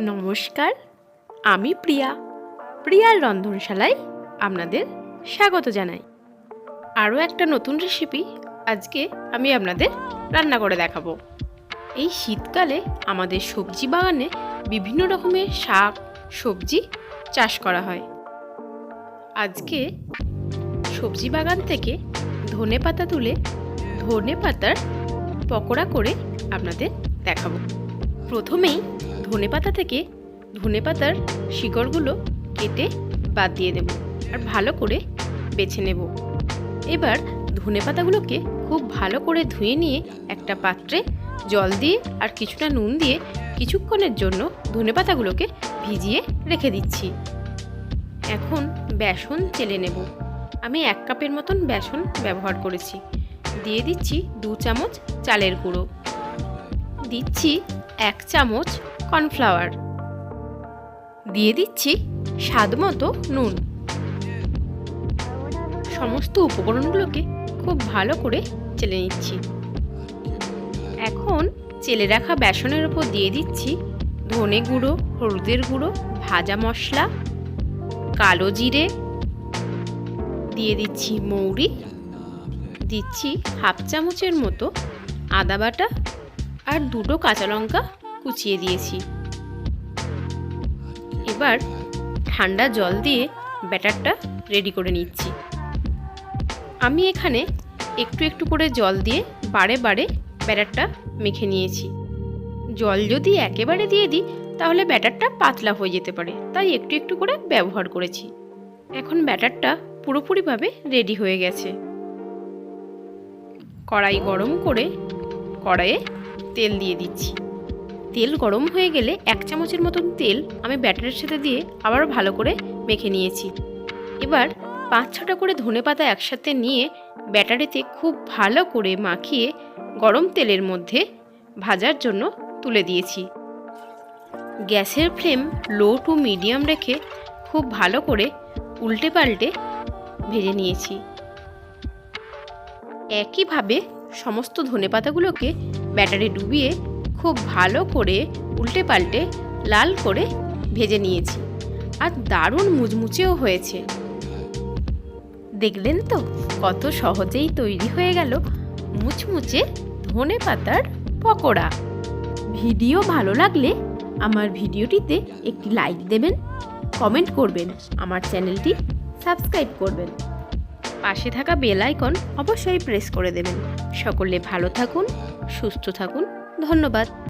নমস্কার, আমি প্রিয়ার রন্ধনশালায় আপনাদের স্বাগত জানাই। আরও একটা নতুন রেসিপি আজকে আমি আপনাদের রান্না করে দেখাবো। এই শীতকালে আমাদের সবজি বাগানে বিভিন্ন রকমের শাক সবজি চাষ করা হয়। আজকে সবজি বাগান থেকে ধনেপাতা তুলে ধনেপাতার পকোড়া করে আপনাদের দেখাবো। প্রথমেই ধনেপাতা থেকে ধনেপাতার শিকড়গুলো কেটে বাদ দিয়ে দেব আর ভালো করে বেছে নেব। এবার ধনেপাতাগুলোকে খুব ভালো করে ধুয়ে নিয়ে একটা পাত্রে জল দিয়ে আর কিছুটা নুন দিয়ে কিছুক্ষণের জন্য ধনেপাতাগুলোকে ভিজিয়ে রেখে দিচ্ছি। এখন বেসন চেলে নেব। আমি 1 কাপের মতন বেসন ব্যবহার করেছি। দিয়ে দিচ্ছি 2 চামচ চালের গুঁড়ো, দিচ্ছি 1 চামচ কর্নফ্লাওয়ার, দিয়ে দিচ্ছি স্বাদ মতো নুন। সমস্ত উপকরণগুলোকে খুব ভালো করে চেলে নিচ্ছি। এখন চেলে রাখা বেসনের উপর দিয়ে দিচ্ছি ধনে গুঁড়ো, হলুদের গুঁড়ো, ভাজা মশলা, কালো জিরে, দিয়ে দিচ্ছি মৌরি, দিচ্ছি 1/2 চামচের মতো আদা বাটা আর 2টো কাঁচা লঙ্কা কুচিয়ে দিয়েছি। এবার ঠান্ডা জল দিয়ে ব্যাটারটা রেডি করে নিচ্ছি। আমি এখানে একটু একটু করে জল দিয়ে বারে বারে ব্যাটারটা মেখে নিয়েছি। জল যদি একেবারে দিয়ে দিই তাহলে ব্যাটারটা পাতলা হয়ে যেতে পারে, তাই একটু একটু করে ব্যবহার করেছি। এখন ব্যাটারটা পুরোপুরিভাবে রেডি হয়ে গেছে। কড়াই গরম করে কড়াইয়ে তেল দিয়ে দিচ্ছি। তেল গরম হয়ে গেলে 1 চামচের মতন তেল আমি ব্যাটারের সাথে দিয়ে আবার ভালো করে মেখে নিয়েছি। এবার 5-6টা করে ধনেপাতা একসাথে নিয়ে ব্যাটারেতে খুব ভালো করে মাখিয়ে গরম তেলের মধ্যে ভাজার জন্য তুলে দিয়েছি। গ্যাসের ফ্লেম লো টু মিডিয়াম রেখে খুব ভালো করে উল্টে পাল্টে ভেজে নিয়েছি। একইভাবে সমস্ত ধনেপাতাগুলোকে ব্যাটারে ডুবিয়ে খুব ভালো করে উল্টে পাল্টে লাল করে ভেজে নিয়েছি আর দারুণ মুচমুচেও হয়েছে। দেখলেন তো কত সহজেই তৈরি হয়ে গেল মুচমুচে ধনেপাতার পকোড়া। ভিডিও ভালো লাগলে আমার ভিডিওটিতে একটি লাইক দেবেন, কমেন্ট করবেন, আমার চ্যানেলটি সাবস্ক্রাইব করবেন, পাশে থাকা বেল আইকন অবশ্যই প্রেস করে দেবেন। সকলে ভালো থাকুন, সুস্থ থাকুন। ধন্যবাদ।